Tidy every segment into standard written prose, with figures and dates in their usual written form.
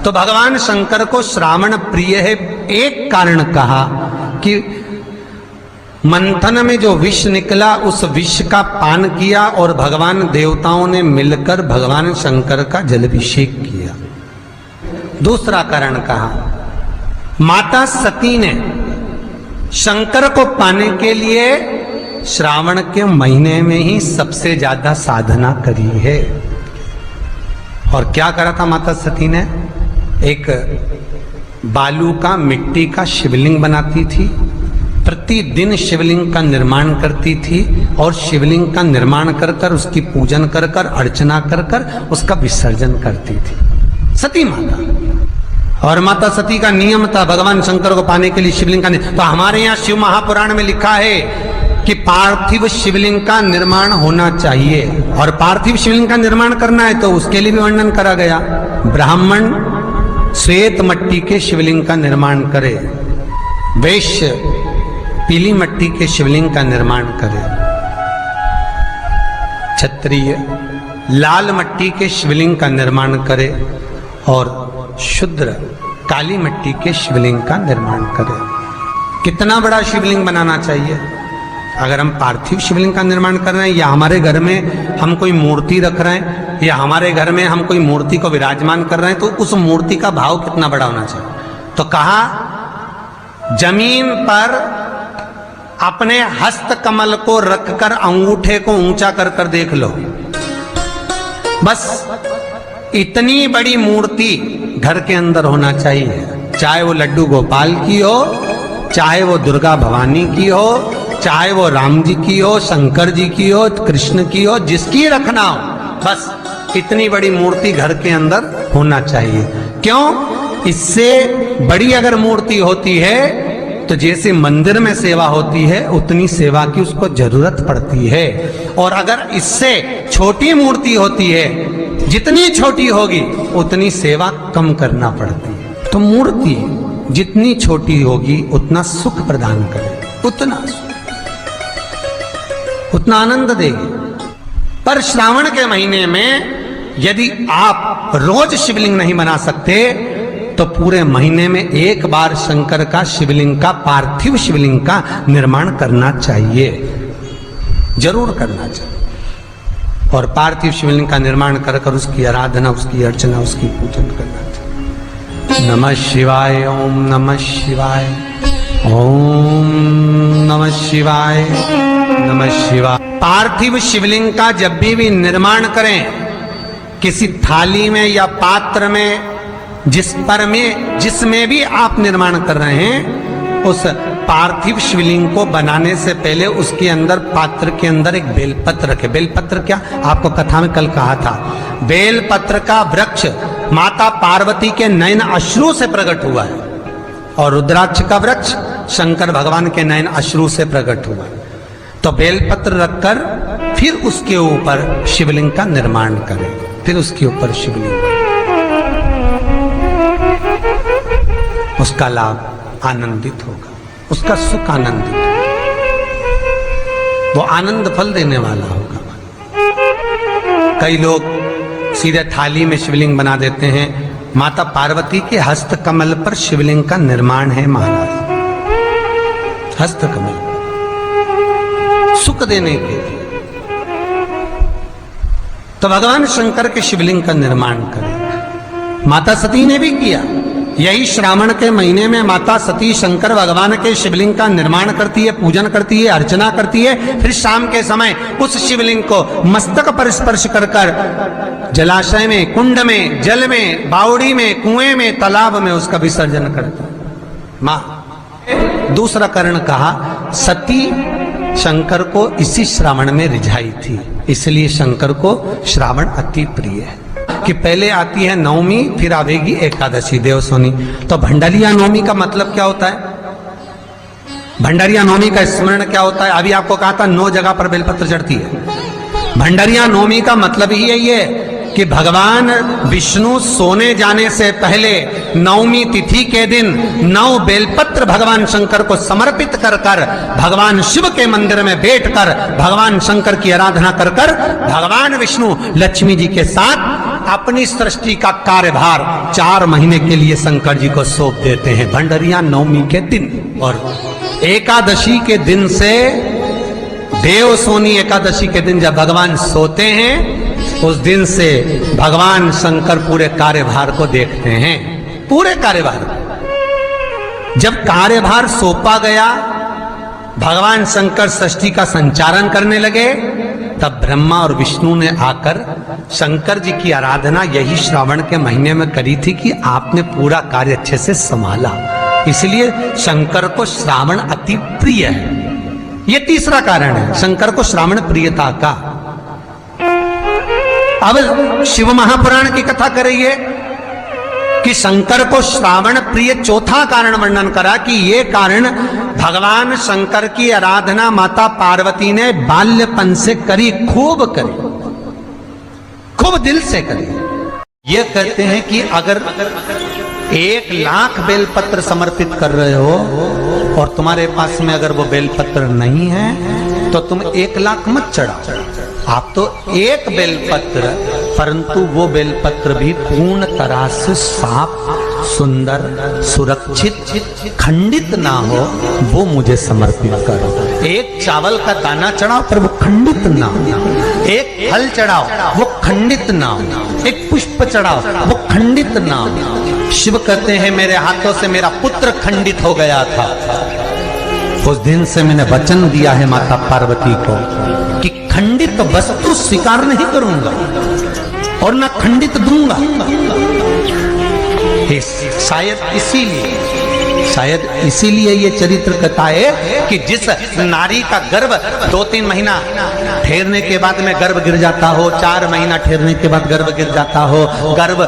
तो भगवान शंकर को श्रावण प्रिय है, एक कारण कहा कि मंथन में जो विष निकला उस विष का पान किया और भगवान देवताओं ने मिलकर भगवान शंकर का जलाभिषेक किया। दूसरा कारण कहा, माता सती ने शंकर को पाने के लिए श्रावण के महीने में ही सबसे ज्यादा साधना करी है। और क्या करा था माता सती ने? एक बालू का, मिट्टी का शिवलिंग बनाती थी, प्रतिदिन शिवलिंग का निर्माण करती थी और शिवलिंग का निर्माण कर कर उसकी पूजन कर कर अर्चना कर कर उसका विसर्जन करती थी सती माता। और माता सती का नियम था भगवान शंकर को पाने के लिए शिवलिंग का। तो हमारे यहाँ शिव महापुराण में लिखा है कि पार्थिव शिवलिंग का निर्माण होना चाहिए, और पार्थिव शिवलिंग का निर्माण करना है तो उसके लिए भी वर्णन करा गया। ब्राह्मण श्वेत मट्टी के शिवलिंग का निर्माण करे, वैश्य पीली मट्टी के शिवलिंग का निर्माण करे, क्षत्रिय लाल मट्टी के शिवलिंग का निर्माण करे और शूद्र काली मिट्टी के शिवलिंग का निर्माण करे। कितना बड़ा शिवलिंग बनाना चाहिए? अगर हम पार्थिव शिवलिंग का निर्माण कर रहे हैं या हमारे घर में हम कोई मूर्ति रख रहे हैं या हमारे घर में हम कोई मूर्ति को विराजमान कर रहे हैं, तो उस मूर्ति का भाव कितना बड़ा होना चाहिए? तो कहा जमीन पर अपने हस्त कमल को रखकर अंगूठे को ऊंचा कर कर देख लो, बस इतनी बड़ी मूर्ति घर के अंदर होना चाहिए। चाहे वो लड्डू गोपाल की हो, चाहे वो दुर्गा भवानी की हो, चाहे वो राम जी की हो, शंकर जी की हो, कृष्ण की हो, जिसकी रखना हो, बस इतनी बड़ी मूर्ति घर के अंदर होना चाहिए। क्यों? इससे बड़ी अगर मूर्ति होती है तो जैसे मंदिर में सेवा होती है उतनी सेवा की उसको जरूरत पड़ती है, और अगर इससे छोटी मूर्ति होती है, जितनी छोटी होगी उतनी सेवा कम करना पड़ती है। तो मूर्ति जितनी छोटी होगी उतना सुख प्रदान करे, उतना आनंद देगी। पर श्रावण के महीने में यदि आप रोज शिवलिंग नहीं बना सकते तो पूरे महीने में एक बार शंकर का शिवलिंग का, पार्थिव शिवलिंग का निर्माण करना चाहिए, जरूर करना चाहिए। और पार्थिव शिवलिंग का निर्माण कर कर उसकी आराधना, उसकी अर्चना, उसकी पूजन करना चाहिए। नमः शिवाय, ओम नमः शिवाय, ओम नमः शिवाय, नमः शिवाय। पार्थिव शिवलिंग का जब भी निर्माण करें, किसी थाली में या पात्र में, जिसमें भी आप निर्माण कर रहे हैं, उस पार्थिव शिवलिंग को बनाने से पहले उसके अंदर, पात्र के अंदर एक बेलपत्र रखे। बेलपत्र क्या? आपको कथा में कल कहा था, बेलपत्र का वृक्ष माता पार्वती के नयन अश्रु से प्रकट हुआ है, और रुद्राक्ष का वृक्ष शंकर भगवान के नयन अश्रु से प्रकट हुआ है। तो बेलपत्र रखकर फिर उसके ऊपर शिवलिंग का निर्माण करें, फिर उसके ऊपर शिवलिंग, उसका लाभ आनंदित होगा, उसका सुख आनंदित होगा, वो आनंद फल देने वाला होगा। कई लोग सीधे थाली में शिवलिंग बना देते हैं। माता पार्वती के हस्त कमल पर शिवलिंग का निर्माण है महाराज, हस्त कमल सुख देने के लिए। तो भगवान शंकर के शिवलिंग का निर्माण करें। माता सती ने भी किया। यही श्रावण के महीने में माता सती शंकर भगवान के शिवलिंग का निर्माण करती है, पूजन करती है, अर्चना करती है। फिर शाम के समय उस शिवलिंग को मस्तक पर स्पर्श कर कर जलाशय में, कुंड में, जल में, बावड़ी में, कुएं में, तालाब में उसका विसर्जन करती है मां। दूसरा कारण कहा, सती शंकर को इसी श्रावण में रिझाई थी, इसलिए शंकर को श्रावण अति प्रिय है। कि पहले आती है नवमी, फिर आवेगी एकादशी, देवसोनी। तो भंडारिया नवमी का मतलब क्या होता है? भंडारिया नवमी का स्मरण क्या होता है? अभी आपको कहा था 9 जगह पर बेलपत्र चढ़ती है। भंडारिया नवमी का मतलब ही यही है कि भगवान विष्णु सोने जाने से पहले नवमी तिथि के दिन 9 बेलपत्र भगवान शंकर को समर्पित कर कर भगवान शिव के मंदिर में बैठकर भगवान शंकर की आराधना कर कर भगवान विष्णु लक्ष्मी जी के साथ अपनी सृष्टि का कार्यभार 4 महीने के लिए शंकर जी को सौंप देते हैं भंडरिया नवमी के दिन। और एकादशी के दिन से, देव सोनी एकादशी के दिन जब भगवान सोते हैं, उस दिन से भगवान शंकर पूरे कार्यभार को देखते हैं। पूरे कार्यभार, जब कार्यभार सौंपा गया, भगवान शंकर सृष्टि का संचालन करने लगे, तब ब्रह्मा और विष्णु ने आकर शंकर जी की आराधना यही श्रावण के महीने में करी थी कि आपने पूरा कार्य अच्छे से संभाला, इसलिए शंकर को श्रावण अति प्रिय है। ये तीसरा कारण है शंकर को श्रावण प्रियता का। अब शिव महापुराण की कथा करिए कि शंकर को श्रावण प्रिय चौथा कारण वर्णन करा कि ये कारण भगवान शंकर की आराधना माता पार्वती ने बाल्यपन से करी, खूब करी, खूब दिल से करी। ये कहते हैं कि अगर 1,00,000 बेलपत्र समर्पित कर रहे हो और तुम्हारे पास में अगर वो बेलपत्र नहीं है तो तुम 1,00,000 मत चढ़ाओ, आप तो 1 बेलपत्र, परंतु वो बेलपत्र भी पूर्ण तरह से साफ, सुंदर, सुरक्षित, खंडित ना हो, वो मुझे समर्पित करो। 1 चावल का दाना चढ़ाओ पर वो खंडित ना हो, 1 फल चढ़ाओ वो खंडित ना हो, 1 पुष्प चढ़ाओ वो खंडित ना हो। शिव कहते हैं मेरे हाथों से मेरा पुत्र खंडित हो गया था, उस दिन से मैंने वचन दिया है माता पार्वती को कि खंडित वस्तु स्वीकार नहीं करूंगा और ना खंडित दूंगा। शायद इसीलिए ये चरित्र कहता है कि जिस नारी का गर्भ 2-3 महीना ठहरने के बाद में गर्भ गिर जाता हो, 4 महीना ठहरने के बाद गर्भ गिर जाता हो, गर्भ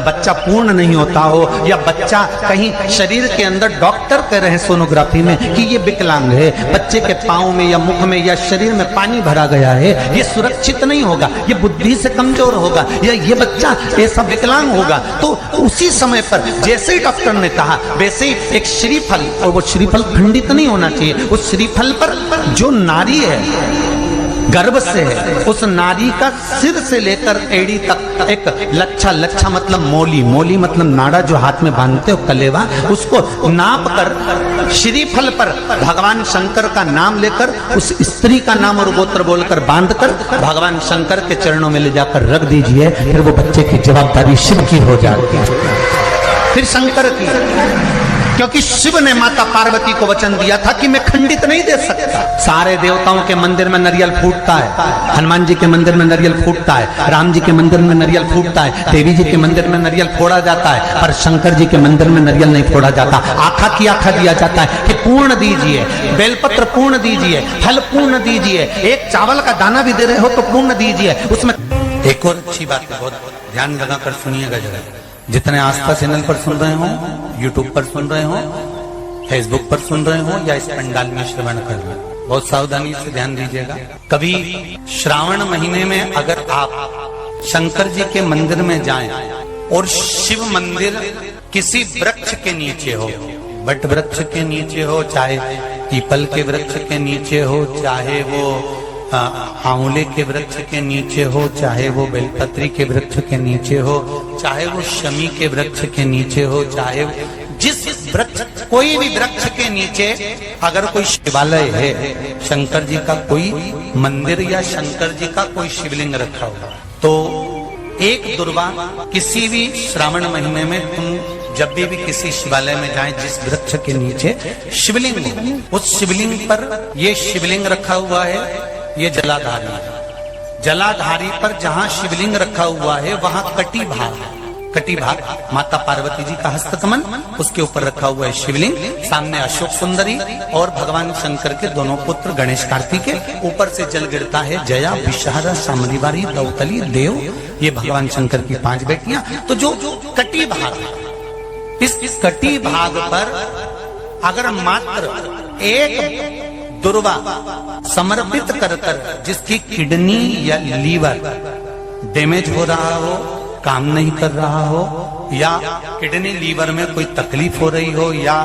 बच्चा पूर्ण नहीं होता हो, या बच्चा कहीं शरीर के अंदर डॉक्टर कह रहे हैं सोनोग्राफी में कि ये विकलांग है, बच्चे के पाँव में या मुख में या शरीर में पानी भरा गया है, ये सुरक्षित नहीं होगा, ये बुद्धि से कमजोर होगा, या ये बच्चा ऐसा विकलांग होगा, तो उसी समय पर जैसे ही डॉक्टर ने कहा वैसे ही एक श्रीफल, और वो श्रीफल खंडित नहीं होना चाहिए, उस श्रीफल पर जो नारी है गर्भ से है, उस नारी का सिर से लेकर एड़ी तक एक लच्छा, लच्छा मतलब मोली, मोली मतलब नाड़ा जो हाथ में बांधते हो कलेवा, उसको नाप कर श्रीफल पर भगवान शंकर का नाम लेकर उस स्त्री का नाम और गोत्र बोलकर बांधकर भगवान शंकर के चरणों में ले जाकर रख दीजिए, फिर वो बच्चे की जवाबदारी शिव की हो जाती है, फिर शंकर की, क्योंकि शिव ने माता पार्वती को वचन दिया था कि मैं खंडित नहीं दे सकता। सारे देवताओं के मंदिर में नारियल फूटता है, हनुमान जी के मंदिर में नारियल फूटता है, राम जी के मंदिर में नारियल फूटता है, देवी जी के मंदिर में नारियल फोड़ा जाता है, पर शंकर जी के मंदिर में नारियल नहीं फोड़ा जाता। आखा की आखा दिया जाता है कि पूर्ण दीजिए, बेलपत्र पूर्ण दीजिए, फल पूर्ण दीजिए, 1 चावल का दाना भी दे रहे हो तो पूर्ण दीजिए। उसमें एक और अच्छी बात है, बहुत ध्यान लगाकर सुनिएगा जरा, जितने आस्था चैनल पर सुन रहे हो, यूट्यूब पर सुन रहे हो, फेसबुक पर सुन रहे हो, या इस पंडाल में श्रवण कर रहे हो, बहुत सावधानी से ध्यान दीजिएगा। कभी श्रावण महीने में अगर आप शंकर जी के मंदिर में जाएं और शिव मंदिर किसी वृक्ष के नीचे हो, बट वृक्ष के नीचे हो, चाहे पीपल के वृक्ष के नीचे हो, चाहे वो आंवले के वृक्ष के नीचे हो, चाहे वो बेलपत्री के वृक्ष के नीचे हो, चाहे वो शमी के वृक्ष के नीचे हो, चाहे जिस वृक्ष, कोई भी वृक्ष के नीचे अगर कोई शिवालय है, शंकर जी का कोई मंदिर या शंकर जी का कोई शिवलिंग रखा हुआ, तो एक दुर्वा किसी भी श्रावण महीने में तुम जब भी किसी शिवालय में जाएं, जिस वृक्ष के नीचे शिवलिंग हो, उस शिवलिंग पर ये शिवलिंग रखा हुआ है, ये जलाधारी है, जलाधारी पर जहां शिवलिंग रखा हुआ है वहां कटी भाग, कटी भाग माता पार्वती जी का हस्तकमल, उसके ऊपर रखा हुआ है शिवलिंग, सामने अशोक सुंदरी और भगवान शंकर के दोनों पुत्र गणेश कार्तिके, ऊपर से जल गिरता है जया, विषहारा, शामलीवारी, दौतली, देव, ये भगवान शंकर की 5 बेटियां। तो जो कटी भाग, इस कटी भाग पर अगर मात्र एक दुर्वा समर्पित कर कर जिसकी किडनी या लीवर डैमेज हो रहा हो, काम नहीं कर रहा हो, या किडनी लीवर में कोई तकलीफ हो रही हो, या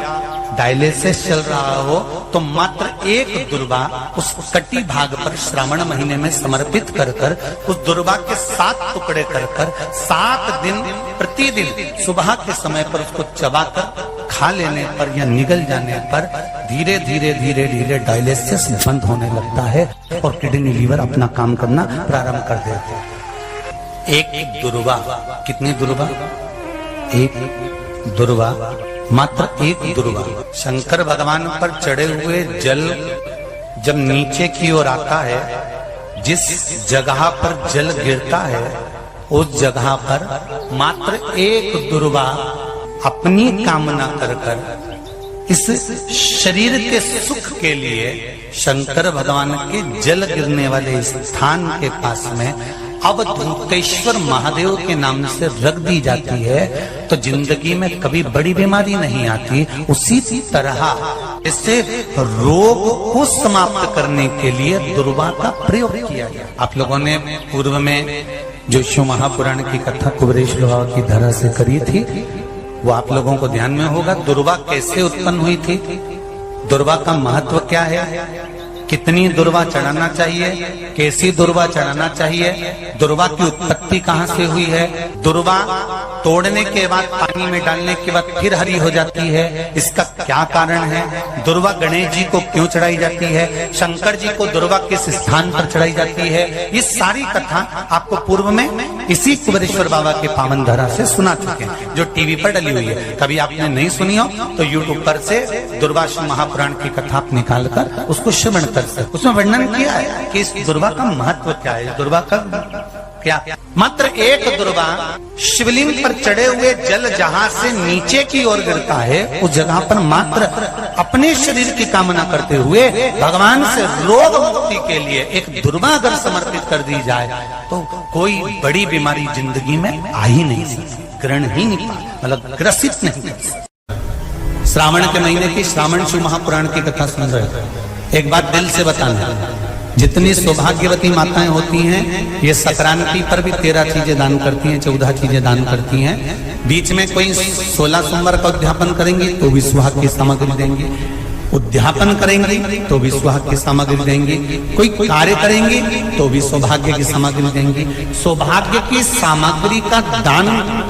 डायलिसिस चल रहा हो, तो मात्र एक दुर्वा उस कटी भाग पर श्रावण महीने में समर्पित कर कर उस दुर्वा के 7 टुकड़े कर कर 7 दिन प्रतिदिन सुबह के समय पर उसको चबाकर खा लेने पर या निगल जाने पर धीरे धीरे धीरे धीरे डायलिसिस बंद होने लगता है और किडनी लीवर अपना काम करना प्रारंभ कर देते हैं। एक दुर्वा, कितनी दुर्वा? एक दुर्वा, मात्र एक दुर्वा। शंकर भगवान पर चढ़े हुए जल जब नीचे की ओर आता है, जिस जगह पर जल गिरता है उस जगह पर मात्र एक दुर्वा अपनी कामना कर कर इस शरीर के सुख के लिए शंकर भगवान के जल गिरने वाले स्थान के पास में अवधूतेश्वर महादेव के नाम से रख दी जाती है तो जिंदगी में कभी बड़ी बीमारी नहीं आती। उसी तरह इससे रोग को समाप्त करने के लिए दुर्वा का प्रयोग किया गया। आप लोगों ने पूर्व में जो शिव महापुराण की कथा कुबेरेश लोहा की धरा से करी थी वो आप लोगों को ध्यान में होगा। दुर्वा कैसे उत्पन्न हुई थी, दुर्वा का महत्व क्या है, कितनी दुर्वा चढ़ाना चाहिए, कैसी दुर्वा चढ़ाना चाहिए, दुर्वा की उत्पत्ति कहाँ से हुई है, दुर्वा तोड़ने के बाद पानी में डालने के बाद फिर हरी हो जाती है, इसका क्या कारण है, दुर्वा गणेश जी को क्यों चढ़ाई जाती है, शंकर जी को दुर्वा किस स्थान पर चढ़ाई जाती है, ये सारी कथा आपको पूर्व में इसी कुबेरेश्वर बाबा के पावन धरा से सुना चुके हैं जो टीवी पर डली हुई है। कभी आपने नहीं सुनी हो तो यूट्यूब पर से दुर्वा महापुराण की कथा आप निकाल कर उसको श्रवण कर सकते। उसमें वर्णन किया है कि इस दुर्वा का महत्व क्या है, दुर्वा का क्या। मात्र एक दुर्वा शिवलिंग पर चढ़े हुए जल जहां से नीचे की ओर गिरता है उस जगह पर मात्र अपने शरीर की कामना करते हुए भगवान से रोग मुक्ति के लिए एक दुर्वा अगर समर्पित कर दी जाए तो कोई बड़ी बीमारी जिंदगी में आ ही नहीं सकती, ग्रहण ही नहीं, मतलब ग्रसित नहीं कर सकती। श्रावण के महीने की श्रावण शिव महापुराण की कथा सुन रहे थे। एक बात दिल से बताना, जितनी सौभाग्यवती माताएं होती हैं ये संक्रांति पर भी 13 चीजें दान करती हैं, 14 चीजें दान करती हैं। बीच में कोई 16 सोमवार का उद्यापन करेंगी तो भी सुहाग की सामग्री देंगी, उद्यापन करेंगी तो भी सुहाग की सामग्री देंगी, कोई कार्य करेंगी तो भी सौभाग्य की सामग्री देंगी। सौभाग्य की सामग्री का दान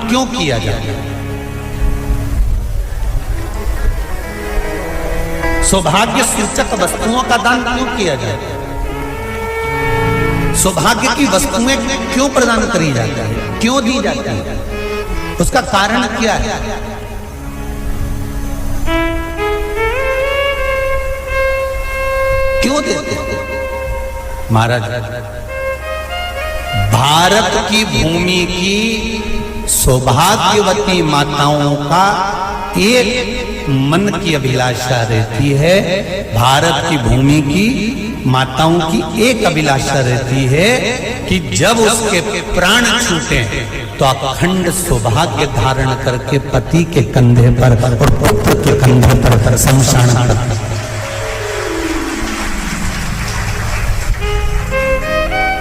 क्यों किया जाए, सौभाग्य सूचक वस्तुओं का दान क्यों किया जाए, सौभाग्य की वस्तुएं क्यों प्रदान करी जाती है, क्यों दी जाती है, उसका कारण क्या है। क्यों देते हैं महाराज? भारत की भूमि की सौभाग्यवती माताओं का एक मन की अभिलाषा रहती है, भारत की भूमि की माताओं की एक अभिलाषा रहती है कि जब उसके प्राण छूटे तो अखंड सौभाग्य धारण करके पति के कंधे पर और पुत्र के कंधे पर शमशान कर।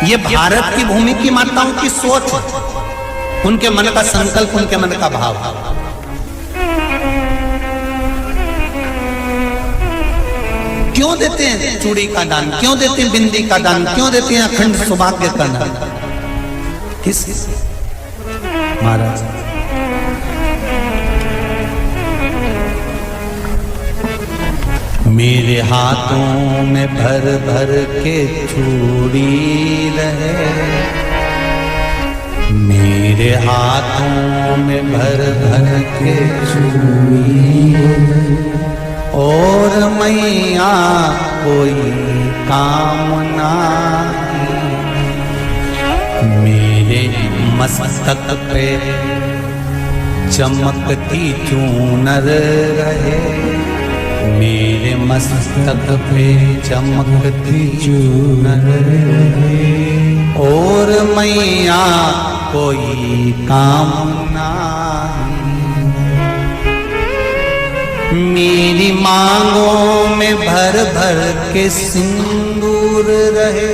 ये भारत की भूमि की माताओं की सोच, उनके मन का संकल्प, उनके मन का भाव। क्यों देते हैं चूड़ी का दान, क्यों देते हैं बिंदी का दान, क्यों देते हैं अखंड सौभाग्य का दान, किस महाराज? मेरे हाथों में भर भर के चूड़ी रहे, मेरे हाथों में भर भर के चूड़ी और मैया कोई कामना, मेरे मस्तक पे चमकती चूनर रहे, मेरे मस्तक पे चमकती चूनर रहे और मैया कोई कामना, मेरी मांगों में भर भर के सिंदूर रहे,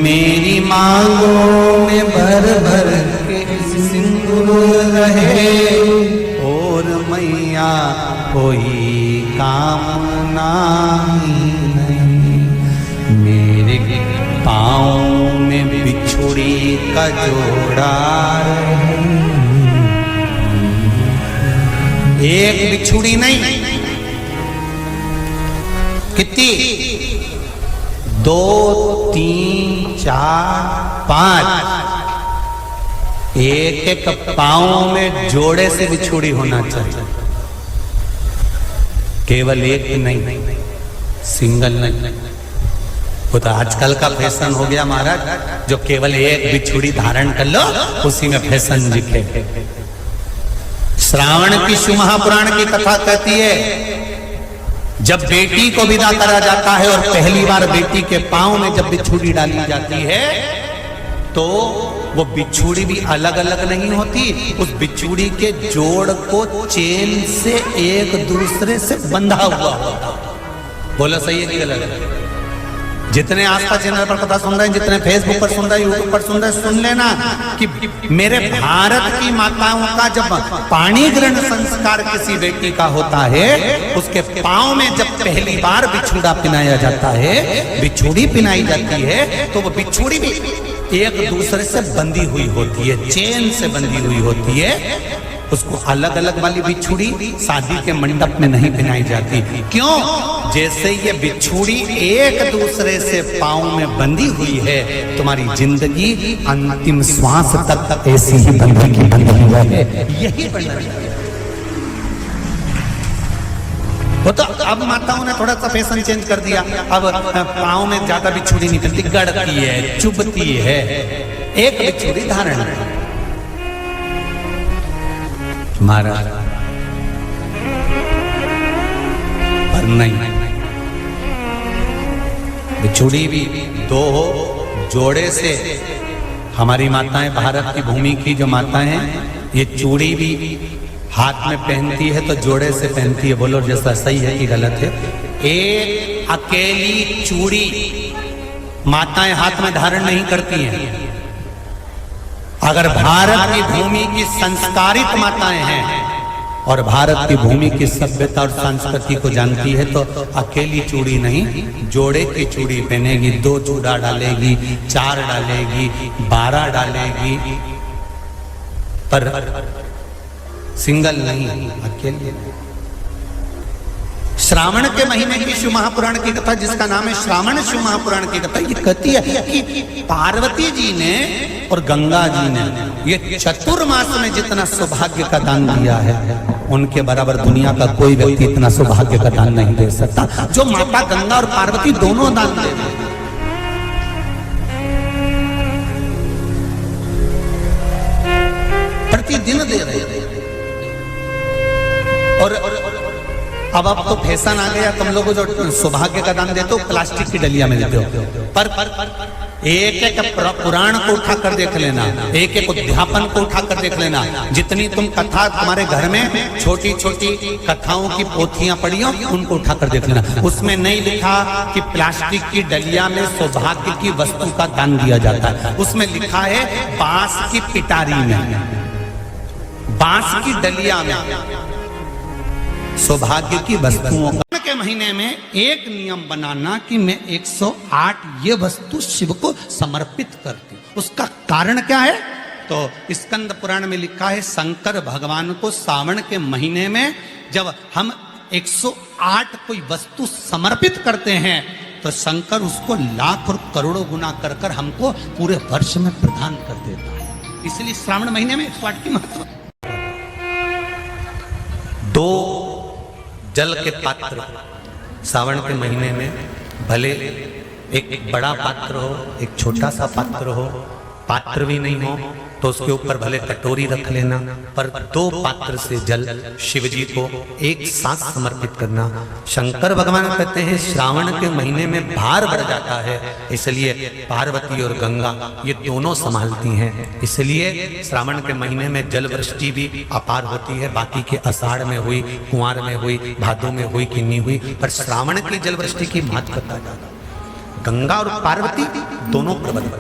मेरी मांगों में भर भर के सिंदूर रहे और मैया कोई कामना। नाई नहीं, मेरे पाँव में बिछुड़ी का जोड़ा रहे। एक बिछुड़ी नहीं, कितनी? 2, 3, 4, 5। एक एक पाँव में जोड़े से बिछुड़ी होना चाहिए, केवल एक नहीं, सिंगल नहीं। वो तो आजकल का फैशन हो गया महाराज, जो केवल एक बिछुड़ी धारण कर लो उसी में फैशन दिखे। श्रावण की शिव महापुराण की कथा कहती है, जब बेटी को विदा करा जाता है और पहली बार बेटी के पांव में जब बिछुड़ी डाली जाती है तो वो बिछुड़ी भी अलग अलग नहीं होती, उस बिछुड़ी के जोड़ को चेन से एक दूसरे से बंधा हुआ होता। बोलो सही है कि गलत? जितने आस्था चैनल पर कथा सुन रहे हैं, जितने फेसबुक पर सुन रहे हैं, यूट्यूब पर सुन रहे हैं, सुन लेना कि मेरे भारत की माताओं का जब पाणी ग्रहण संस्कार किसी बेटी का होता है, उसके पांव में जब पहली बार बिछुड़ा पिनाया जाता है, बिछुड़ी पिनाई जाती है, तो वो बिछुड़ी भी एक दूसरे से बंधी हुई होती है, चेन से बंधी हुई होती है। उसको अलग अलग वाली बिछुड़ी शादी के मंडप में नहीं पहनाई जाती। क्यों? जैसे ये बिछुड़ी एक दूसरे से पांव में बंधी हुई है, तुम्हारी जिंदगी अंतिम श्वास तक ऐसी ही बंधी हुई है, यही बनना चाहिए। वो तो अब माताओं ने थोड़ा सा फैशन चेंज कर दिया, अब पांव में ज्यादा बिछुड़ी नहीं पहनती, गड़ती है, चुभती है, एक बिछुड़ी धारण है। महाराज पर नहीं, बिछुड़ी भी 2 हो, जोड़े से। हमारी माताएं, भारत की भूमि की जो माताएं हैं, ये चूड़ी भी हाथ में पहनती है तो जोड़े से पहनती है। बोलो जैसा सही है कि गलत है? एक अकेली चूड़ी माताएं हाथ में धारण नहीं करती हैं। अगर भारत की भूमि की संस्कारित माताएं हैं और भारत की भूमि की सभ्यता और संस्कृति को जानती है तो अकेली चूड़ी नहीं, जोड़े की चूड़ी पहनेगी, 2 चूड़ा डालेगी, 4 डालेगी, 12 डालेगी, पर सिंगल नहीं, अकेले। श्रावण के महीने की शिव महापुराण की कथा, जिसका नाम है श्रावण शिव महापुराण की कथा, ये कहती है कि पार्वती जी ने और गंगा जी ने ये चतुर्मास में जितना सौभाग्य का दान दिया है, उनके बराबर दुनिया का कोई व्यक्ति इतना सौभाग्य का दान नहीं दे सकता, जो माता गंगा और पार्वती दोनों दान दे रहे हैं। प्रतिदिन दे रहे हैं। और अब तो फैशन आ गया, तुम लोग जो सौभाग्य का दान देते हो प्लास्टिक की डलिया में देते हो, पर एक एक पुराण को उठा कर देख लेना, एक एक उद्यापन को उठा कर देख लेना। जितनी तुम कथा तुम्हारे घर में छोटी छोटी कथाओं की पोथियां पड़ी हो, उनको उठा कर देख लेना। उसमें नहीं लिखा कि प्लास्टिक की डलिया में सौभाग्य की वस्तु का दान दिया जाता है, उसमें लिखा है बांस की पिटारी में, बांस की डलिया में सौभाग्य की वस्तुओं का। के महीने में एक नियम बनाना कि मैं 108 ये वस्तु शिव को समर्पित करती। उसका कारण क्या है? तो स्कंद पुराण में लिखा है, शंकर भगवान को सावन के महीने में जब हम 108 कोई वस्तु समर्पित करते हैं तो शंकर उसको लाख और करोड़ों गुना कर कर हमको पूरे वर्ष में प्रदान कर देता है। इसलिए श्रावण महीने में 108 की महत्व। 2 जल के पात्र सावन के महीने में, भले एक बड़ा पात्र हो, एक छोटा सा पात्र हो, पात्र भी नहीं हो तो उसके ऊपर भले कटोरी रख लेना, पर 2 पात्र से जल शिव जी को एक साथ समर्पित करना। शंकर भगवान कहते हैं श्रावण के महीने में भार बढ़ जाता है, इसलिए पार्वती और गंगा ये दोनों संभालती हैं। इसलिए श्रावण के महीने में जल वृष्टि भी अपार होती है। बाकी के आषाढ़ में हुई, कुंवार में हुई, भादों में हुई कि नहीं हुई, पर श्रावण की जल वृष्टि की महत्वता, गंगा और पार्वती दोनों प्रबल।